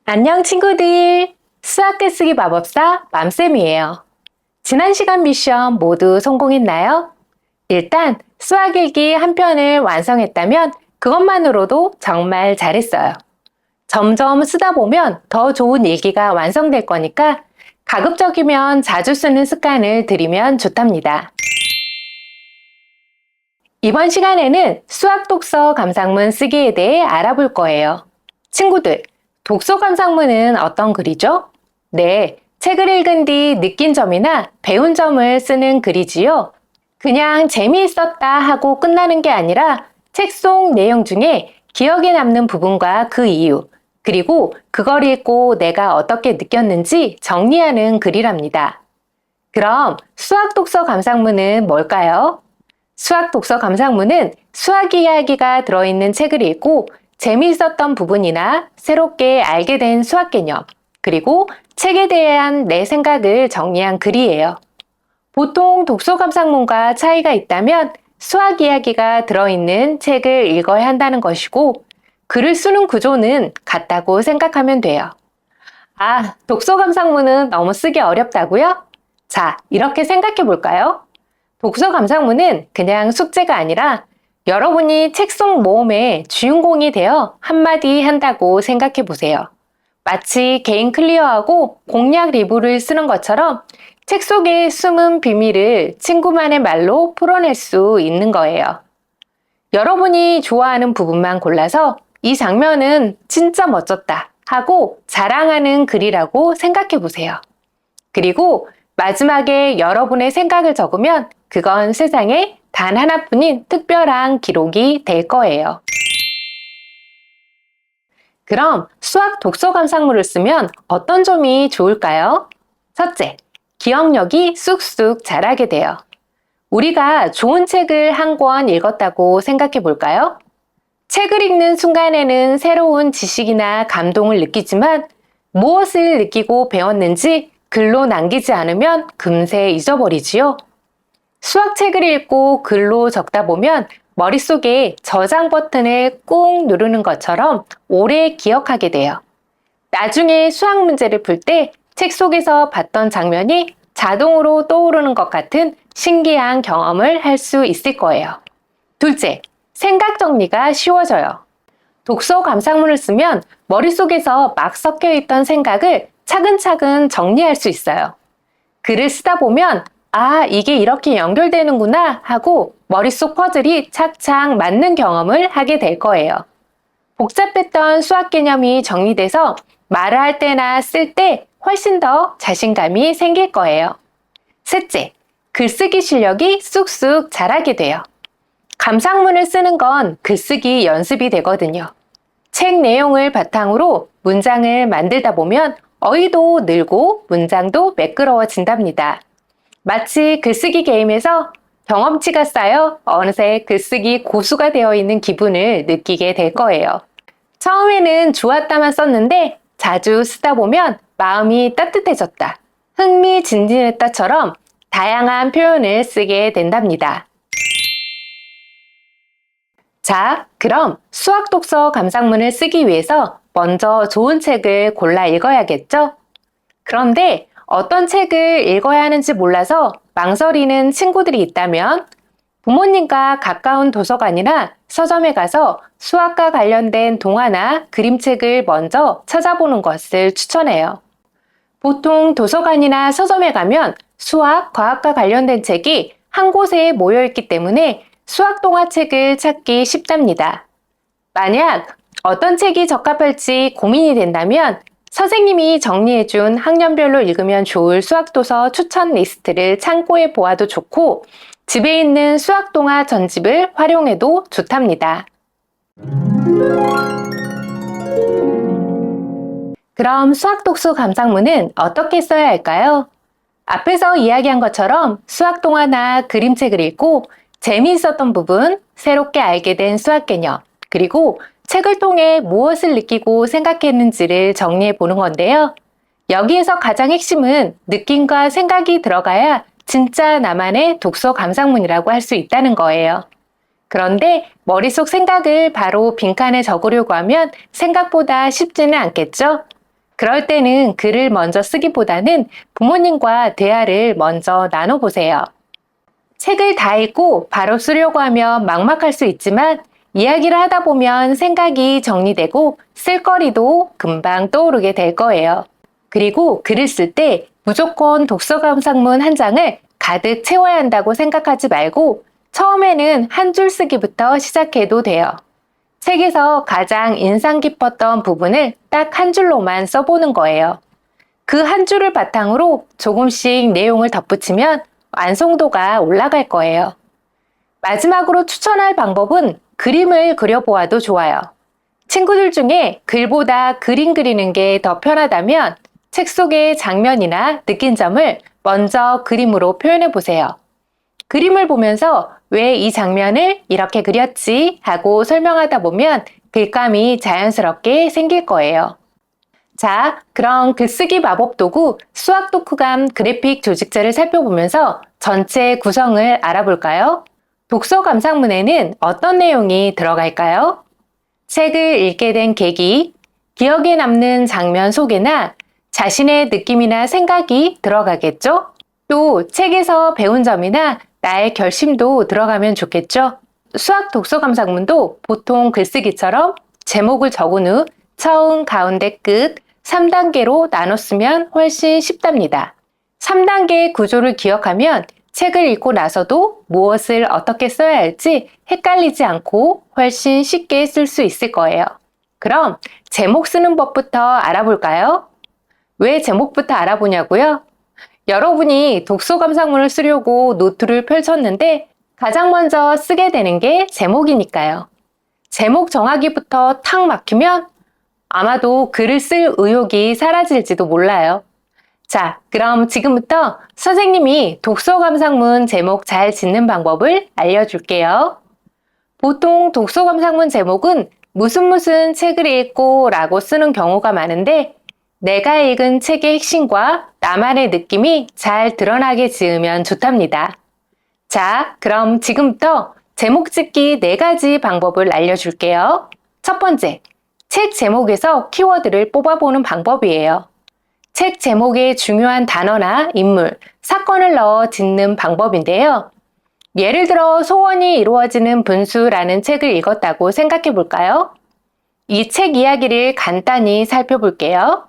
안녕 친구들! 수학 글쓰기 마법사 맘쌤이에요. 지난 시간 미션 모두 성공했나요? 일단 수학 일기 한 편을 완성했다면 그것만으로도 정말 잘했어요. 점점 쓰다 보면 더 좋은 일기가 완성될 거니까 가급적이면 자주 쓰는 습관을 들이면 좋답니다. 이번 시간에는 수학 독서 감상문 쓰기에 대해 알아볼 거예요. 친구들, 독서 감상문은 어떤 글이죠? 네, 책을 읽은 뒤 느낀 점이나 배운 점을 쓰는 글이지요. 그냥 재미있었다 하고 끝나는 게 아니라 책 속 내용 중에 기억에 남는 부분과 그 이유, 그리고 그걸 읽고 내가 어떻게 느꼈는지 정리하는 글이랍니다. 그럼 수학 독서 감상문은 뭘까요? 수학 독서 감상문은 수학 이야기가 들어있는 책을 읽고 재미있었던 부분이나 새롭게 알게 된 수학 개념, 그리고 책에 대한 내 생각을 정리한 글이에요. 보통 독서 감상문과 차이가 있다면 수학 이야기가 들어있는 책을 읽어야 한다는 것이고, 글을 쓰는 구조는 같다고 생각하면 돼요. 아, 독서 감상문은 너무 쓰기 어렵다고요? 자, 이렇게 생각해 볼까요? 독서 감상문은 그냥 숙제가 아니라 여러분이 책 속 모험의 주인공이 되어 한마디 한다고 생각해 보세요. 마치 개인 클리어하고 공략 리뷰를 쓰는 것처럼 책 속의 숨은 비밀을 친구만의 말로 풀어낼 수 있는 거예요. 여러분이 좋아하는 부분만 골라서 이 장면은 진짜 멋졌다 하고 자랑하는 글이라고 생각해 보세요. 그리고 마지막에 여러분의 생각을 적으면 그건 세상에 단 하나뿐인 특별한 기록이 될 거예요. 그럼 수학 독서 감상문을 쓰면 어떤 점이 좋을까요? 첫째, 기억력이 쑥쑥 자라게 돼요. 우리가 좋은 책을 한 권 읽었다고 생각해 볼까요? 책을 읽는 순간에는 새로운 지식이나 감동을 느끼지만 무엇을 느끼고 배웠는지 글로 남기지 않으면 금세 잊어버리지요. 수학책을 읽고 글로 적다 보면 머릿속에 저장 버튼을 꾹 누르는 것처럼 오래 기억하게 돼요. 나중에 수학 문제를 풀 때 책 속에서 봤던 장면이 자동으로 떠오르는 것 같은 신기한 경험을 할 수 있을 거예요. 둘째, 생각 정리가 쉬워져요. 독서 감상문을 쓰면 머릿속에서 막 섞여 있던 생각을 차근차근 정리할 수 있어요. 글을 쓰다 보면 아, 이게 이렇게 연결되는구나 하고 머릿속 퍼즐이 착착 맞는 경험을 하게 될 거예요. 복잡했던 수학 개념이 정리돼서 말을 할 때나 쓸 때 훨씬 더 자신감이 생길 거예요. 셋째, 글쓰기 실력이 쑥쑥 자라게 돼요. 감상문을 쓰는 건 글쓰기 연습이 되거든요. 책 내용을 바탕으로 문장을 만들다 보면 어휘도 늘고 문장도 매끄러워진답니다. 마치 글쓰기 게임에서 경험치가 쌓여 어느새 글쓰기 고수가 되어 있는 기분을 느끼게 될 거예요. 처음에는 좋았다만 썼는데 자주 쓰다 보면 마음이 따뜻해졌다, 흥미진진했다처럼 다양한 표현을 쓰게 된답니다. 자, 그럼 수학 독서 감상문을 쓰기 위해서 먼저 좋은 책을 골라 읽어야겠죠? 그런데 어떤 책을 읽어야 하는지 몰라서 망설이는 친구들이 있다면 부모님과 가까운 도서관이나 서점에 가서 수학과 관련된 동화나 그림책을 먼저 찾아보는 것을 추천해요. 보통 도서관이나 서점에 가면 수학, 과학과 관련된 책이 한 곳에 모여 있기 때문에 수학 동화책을 찾기 쉽답니다. 만약 어떤 책이 적합할지 고민이 된다면 선생님이 정리해준 학년별로 읽으면 좋을 수학도서 추천 리스트를 참고해 보아도 좋고, 집에 있는 수학동화 전집을 활용해도 좋답니다. 그럼 수학독서 감상문은 어떻게 써야 할까요? 앞에서 이야기한 것처럼 수학동화나 그림책을 읽고 재미있었던 부분, 새롭게 알게 된 수학 개념, 그리고 책을 통해 무엇을 느끼고 생각했는지를 정리해 보는 건데요. 여기에서 가장 핵심은 느낌과 생각이 들어가야 진짜 나만의 독서 감상문이라고 할 수 있다는 거예요. 그런데 머릿속 생각을 바로 빈칸에 적으려고 하면 생각보다 쉽지는 않겠죠? 그럴 때는 글을 먼저 쓰기보다는 부모님과 대화를 먼저 나눠보세요. 책을 다 읽고 바로 쓰려고 하면 막막할 수 있지만 이야기를 하다 보면 생각이 정리되고 쓸거리도 금방 떠오르게 될 거예요. 그리고 글을 쓸 때 무조건 독서 감상문 한 장을 가득 채워야 한다고 생각하지 말고 처음에는 한 줄 쓰기부터 시작해도 돼요. 책에서 가장 인상 깊었던 부분을 딱 한 줄로만 써보는 거예요. 그 한 줄을 바탕으로 조금씩 내용을 덧붙이면 완성도가 올라갈 거예요. 마지막으로 추천할 방법은 그림을 그려보아도 좋아요. 친구들 중에 글보다 그림 그리는 게 더 편하다면 책 속의 장면이나 느낀 점을 먼저 그림으로 표현해 보세요. 그림을 보면서 왜 이 장면을 이렇게 그렸지 하고 설명하다 보면 글감이 자연스럽게 생길 거예요. 자, 그럼 글쓰기 마법 도구 수학 독후감 그래픽 조직자를 살펴보면서 전체 구성을 알아볼까요? 독서 감상문에는 어떤 내용이 들어갈까요? 책을 읽게 된 계기, 기억에 남는 장면 소개나 자신의 느낌이나 생각이 들어가겠죠? 또 책에서 배운 점이나 나의 결심도 들어가면 좋겠죠? 수학 독서 감상문도 보통 글쓰기처럼 제목을 적은 후 처음, 가운데, 끝 3단계로 나눴으면 훨씬 쉽답니다. 3단계의 구조를 기억하면 책을 읽고 나서도 무엇을 어떻게 써야 할지 헷갈리지 않고 훨씬 쉽게 쓸 수 있을 거예요. 그럼 제목 쓰는 법부터 알아볼까요? 왜 제목부터 알아보냐고요? 여러분이 독서 감상문을 쓰려고 노트를 펼쳤는데 가장 먼저 쓰게 되는 게 제목이니까요. 제목 정하기부터 탁 막히면 아마도 글을 쓸 의욕이 사라질지도 몰라요. 자, 그럼 지금부터 선생님이 독서 감상문 제목 잘 짓는 방법을 알려줄게요. 보통 독서 감상문 제목은 무슨 책을 읽고 라고 쓰는 경우가 많은데 내가 읽은 책의 핵심과 나만의 느낌이 잘 드러나게 지으면 좋답니다. 자, 그럼 지금부터 제목 짓기 4가지 방법을 알려줄게요. 첫 번째, 책 제목에서 키워드를 뽑아보는 방법이에요. 책 제목에 중요한 단어나 인물, 사건을 넣어 짓는 방법인데요. 예를 들어 소원이 이루어지는 분수라는 책을 읽었다고 생각해 볼까요? 이 책 이야기를 간단히 살펴볼게요.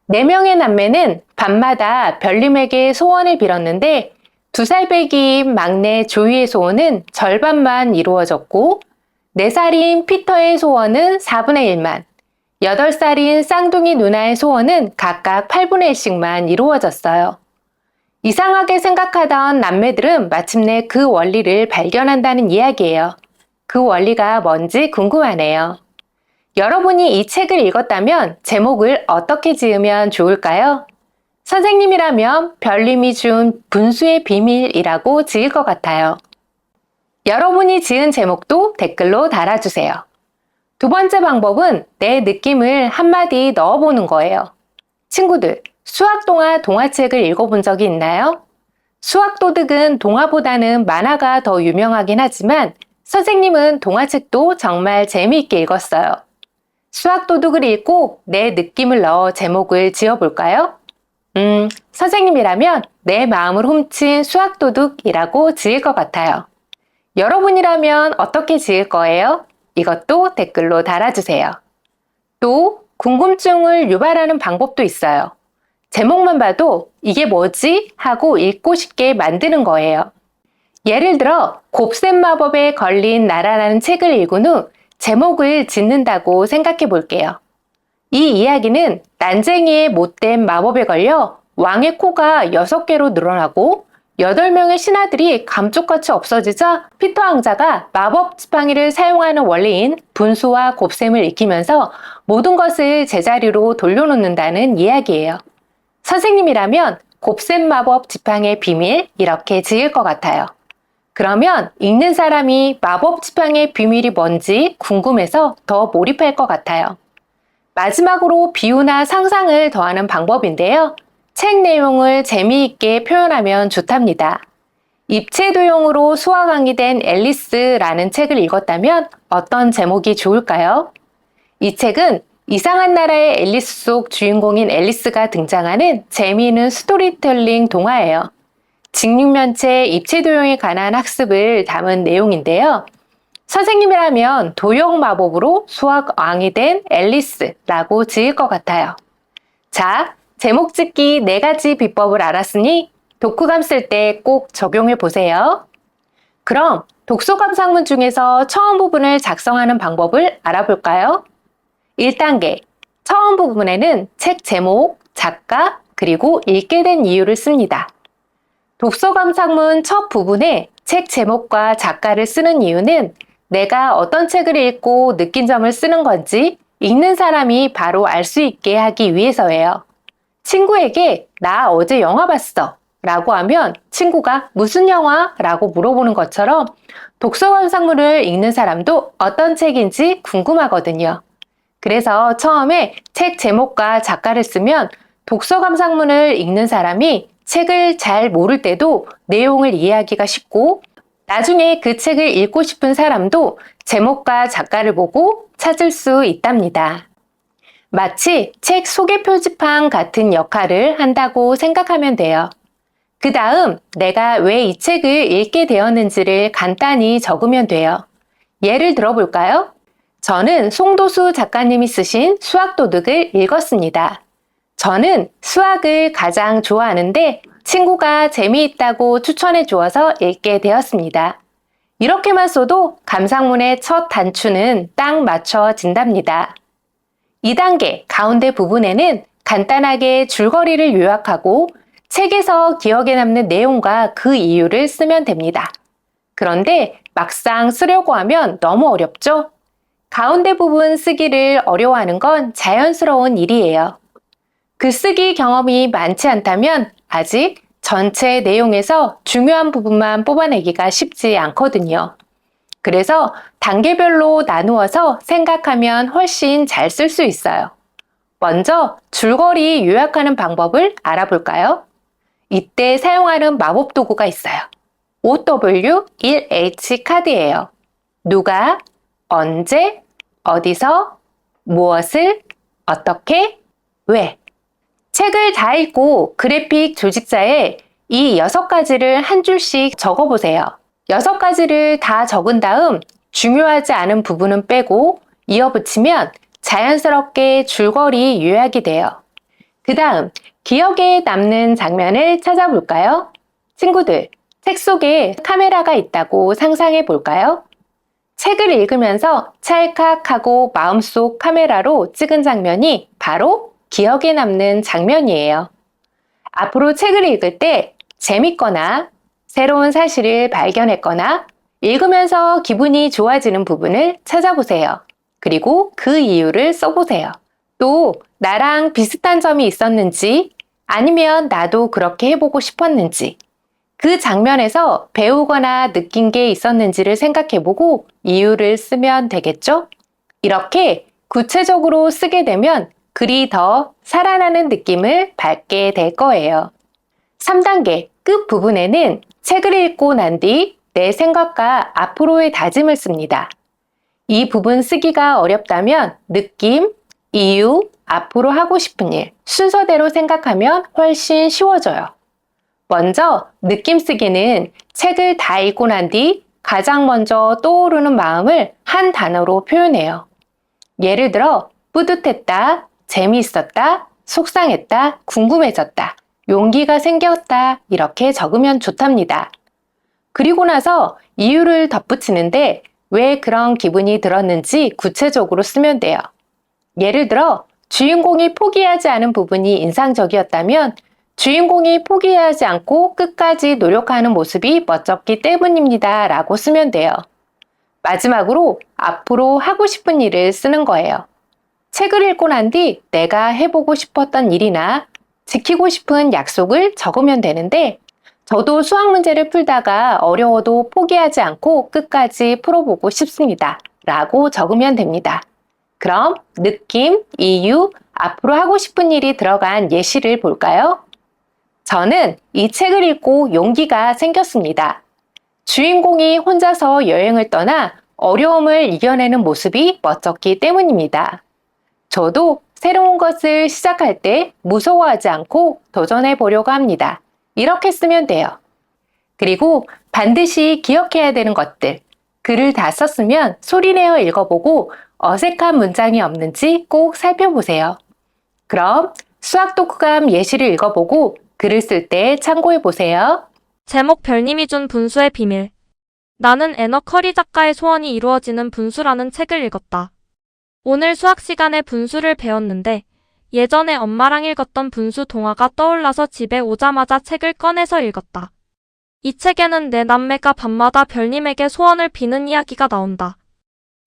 4명의 남매는 밤마다 별님에게 소원을 빌었는데 2살배기인 막내 조이의 소원은 절반만 이루어졌고 4살인 피터의 소원은 4분의 1만, 8살인 쌍둥이 누나의 소원은 각각 8분의 1씩만 이루어졌어요. 이상하게 생각하던 남매들은 마침내 그 원리를 발견한다는 이야기예요. 그 원리가 뭔지 궁금하네요. 여러분이 이 책을 읽었다면 제목을 어떻게 지으면 좋을까요? 선생님이라면 별님이 준 분수의 비밀이라고 지을 것 같아요. 여러분이 지은 제목도 댓글로 달아주세요. 두 번째 방법은 내 느낌을 한마디 넣어보는 거예요. 친구들, 수학 동화 동화책을 읽어본 적이 있나요? 수학 도둑은 동화보다는 만화가 더 유명하긴 하지만 선생님은 동화책도 정말 재미있게 읽었어요. 수학 도둑을 읽고 내 느낌을 넣어 제목을 지어볼까요? 선생님이라면 내 마음을 훔친 수학 도둑이라고 지을 것 같아요. 여러분이라면 어떻게 지을 거예요? 이것도 댓글로 달아주세요. 또 궁금증을 유발하는 방법도 있어요. 제목만 봐도 이게 뭐지? 하고 읽고 싶게 만드는 거예요. 예를 들어 곱셈 마법에 걸린 나라라는 책을 읽은 후 제목을 짓는다고 생각해 볼게요. 이 이야기는 난쟁이의 못된 마법에 걸려 왕의 코가 6개로 늘어나고 8명의 신하들이 감쪽같이 없어지자 피터 왕자가 마법 지팡이를 사용하는 원리인 분수와 곱셈을 익히면서 모든 것을 제자리로 돌려놓는다는 이야기예요. 선생님이라면 곱셈 마법 지팡이의 비밀 이렇게 지을 것 같아요. 그러면 읽는 사람이 마법 지팡이의 비밀이 뭔지 궁금해서 더 몰입할 것 같아요. 마지막으로 비유나 상상을 더하는 방법인데요. 책 내용을 재미있게 표현하면 좋답니다. 입체도용으로 수화강이 된 앨리스라는 책을 읽었다면 어떤 제목이 좋을까요? 이 책은 이상한 나라의 앨리스 속 주인공인 앨리스가 등장하는 재미있는 스토리텔링 동화예요. 직육면체 입체도형에 관한 학습을 담은 내용인데요. 선생님이라면 도형 마법으로 수학 왕이 된 앨리스라고 지을 것 같아요. 자, 제목 짓기 4가지 비법을 알았으니 독후감 쓸 때 꼭 적용해 보세요. 그럼 독서 감상문 중에서 처음 부분을 작성하는 방법을 알아볼까요? 1단계, 처음 부분에는 책 제목, 작가, 그리고 읽게 된 이유를 씁니다. 독서 감상문 첫 부분에 책 제목과 작가를 쓰는 이유는 내가 어떤 책을 읽고 느낀 점을 쓰는 건지 읽는 사람이 바로 알 수 있게 하기 위해서예요. 친구에게 나 어제 영화 봤어 라고 하면 친구가 무슨 영화? 라고 물어보는 것처럼 독서 감상문을 읽는 사람도 어떤 책인지 궁금하거든요. 그래서 처음에 책 제목과 작가를 쓰면 독서 감상문을 읽는 사람이 책을 잘 모를 때도 내용을 이해하기가 쉽고 나중에 그 책을 읽고 싶은 사람도 제목과 작가를 보고 찾을 수 있답니다. 마치 책 소개 표지판 같은 역할을 한다고 생각하면 돼요. 그 다음 내가 왜 이 책을 읽게 되었는지를 간단히 적으면 돼요. 예를 들어볼까요? 저는 송도수 작가님이 쓰신 수학도둑을 읽었습니다. 저는 수학을 가장 좋아하는데 친구가 재미있다고 추천해 주어서 읽게 되었습니다. 이렇게만 써도 감상문의 첫 단추는 딱 맞춰진답니다. 2단계 가운데 부분에는 간단하게 줄거리를 요약하고 책에서 기억에 남는 내용과 그 이유를 쓰면 됩니다. 그런데 막상 쓰려고 하면 너무 어렵죠? 가운데 부분 쓰기를 어려워하는 건 자연스러운 일이에요. 글쓰기 경험이 많지 않다면 아직 전체 내용에서 중요한 부분만 뽑아내기가 쉽지 않거든요. 그래서 단계별로 나누어서 생각하면 훨씬 잘 쓸 수 있어요. 먼저 줄거리 요약하는 방법을 알아볼까요? 이때 사용하는 마법 도구가 있어요. OW1H 카드예요. 누가, 언제, 어디서, 무엇을, 어떻게, 왜. 책을 다 읽고 그래픽 조직자에 이 6가지를 한 줄씩 적어보세요. 6가지를 다 적은 다음 중요하지 않은 부분은 빼고 이어붙이면 자연스럽게 줄거리 요약이 돼요. 그 다음 기억에 남는 장면을 찾아볼까요? 친구들, 책 속에 카메라가 있다고 상상해 볼까요? 책을 읽으면서 찰칵하고 마음속 카메라로 찍은 장면이 바로 기억에 남는 장면이에요. 앞으로 책을 읽을 때 재밌거나 새로운 사실을 발견했거나 읽으면서 기분이 좋아지는 부분을 찾아보세요. 그리고 그 이유를 써보세요. 또 나랑 비슷한 점이 있었는지 아니면 나도 그렇게 해보고 싶었는지 그 장면에서 배우거나 느낀 게 있었는지를 생각해보고 이유를 쓰면 되겠죠? 이렇게 구체적으로 쓰게 되면 글이 더 살아나는 느낌을 받게 될 거예요. 3단계 끝 부분에는 책을 읽고 난 뒤 내 생각과 앞으로의 다짐을 씁니다. 이 부분 쓰기가 어렵다면 느낌, 이유, 앞으로 하고 싶은 일 순서대로 생각하면 훨씬 쉬워져요. 먼저 느낌 쓰기는 책을 다 읽고 난 뒤 가장 먼저 떠오르는 마음을 한 단어로 표현해요. 예를 들어 뿌듯했다, 재미있었다, 속상했다, 궁금해졌다, 용기가 생겼다 이렇게 적으면 좋답니다. 그리고 나서 이유를 덧붙이는데 왜 그런 기분이 들었는지 구체적으로 쓰면 돼요. 예를 들어 주인공이 포기하지 않은 부분이 인상적이었다면 주인공이 포기하지 않고 끝까지 노력하는 모습이 멋졌기 때문입니다 라고 쓰면 돼요. 마지막으로 앞으로 하고 싶은 일을 쓰는 거예요. 책을 읽고 난 뒤 내가 해보고 싶었던 일이나 지키고 싶은 약속을 적으면 되는데 저도 수학 문제를 풀다가 어려워도 포기하지 않고 끝까지 풀어보고 싶습니다 라고 적으면 됩니다. 그럼 느낌, 이유, 앞으로 하고 싶은 일이 들어간 예시를 볼까요? 저는 이 책을 읽고 용기가 생겼습니다. 주인공이 혼자서 여행을 떠나 어려움을 이겨내는 모습이 멋졌기 때문입니다. 저도 새로운 것을 시작할 때 무서워하지 않고 도전해 보려고 합니다. 이렇게 쓰면 돼요. 그리고 반드시 기억해야 되는 것들. 글을 다 썼으면 소리내어 읽어보고 어색한 문장이 없는지 꼭 살펴보세요. 그럼 수학 독후감 예시를 읽어보고 글을 쓸 때 참고해 보세요. 제목 별님이 준 분수의 비밀. 나는 애너 커리 작가의 소원이 이루어지는 분수라는 책을 읽었다. 오늘 수학 시간에 분수를 배웠는데 예전에 엄마랑 읽었던 분수 동화가 떠올라서 집에 오자마자 책을 꺼내서 읽었다. 이 책에는 내 남매가 밤마다 별님에게 소원을 비는 이야기가 나온다.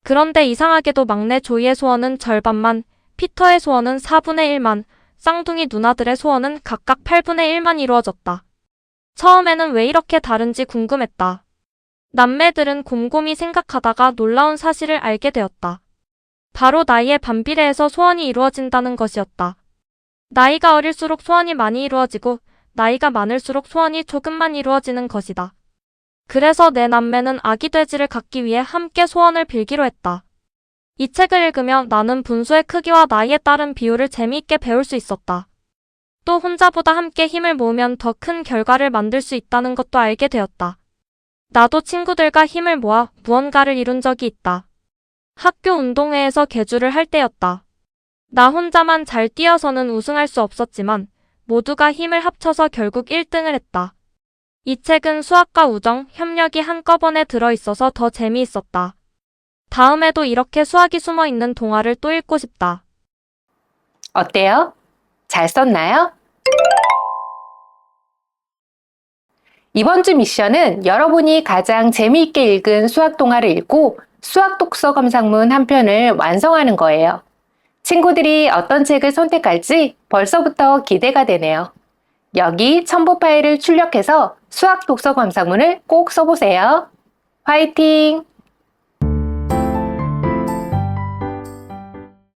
그런데 이상하게도 막내 조이의 소원은 절반만, 피터의 소원은 4분의 1만, 쌍둥이 누나들의 소원은 각각 8분의 1만 이루어졌다. 처음에는 왜 이렇게 다른지 궁금했다. 남매들은 곰곰이 생각하다가 놀라운 사실을 알게 되었다. 바로 나이에 반비례해서 소원이 이루어진다는 것이었다. 나이가 어릴수록 소원이 많이 이루어지고 나이가 많을수록 소원이 조금만 이루어지는 것이다. 그래서 내 남매는 아기 돼지를 갖기 위해 함께 소원을 빌기로 했다. 이 책을 읽으며 나는 분수의 크기와 나이에 따른 비율을 재미있게 배울 수 있었다. 또 혼자보다 함께 힘을 모으면 더 큰 결과를 만들 수 있다는 것도 알게 되었다. 나도 친구들과 힘을 모아 무언가를 이룬 적이 있다. 학교 운동회에서 계주를 할 때였다. 나 혼자만 잘 뛰어서는 우승할 수 없었지만 모두가 힘을 합쳐서 결국 1등을 했다. 이 책은 수학과 우정, 협력이 한꺼번에 들어있어서 더 재미있었다. 다음에도 이렇게 수학이 숨어있는 동화를 또 읽고 싶다. 어때요? 잘 썼나요? 이번 주 미션은 여러분이 가장 재미있게 읽은 수학 동화를 읽고 수학 독서 감상문 한 편을 완성하는 거예요. 친구들이 어떤 책을 선택할지 벌써부터 기대가 되네요. 여기 첨부 파일을 출력해서 수학 독서 감상문을 꼭 써보세요. 화이팅!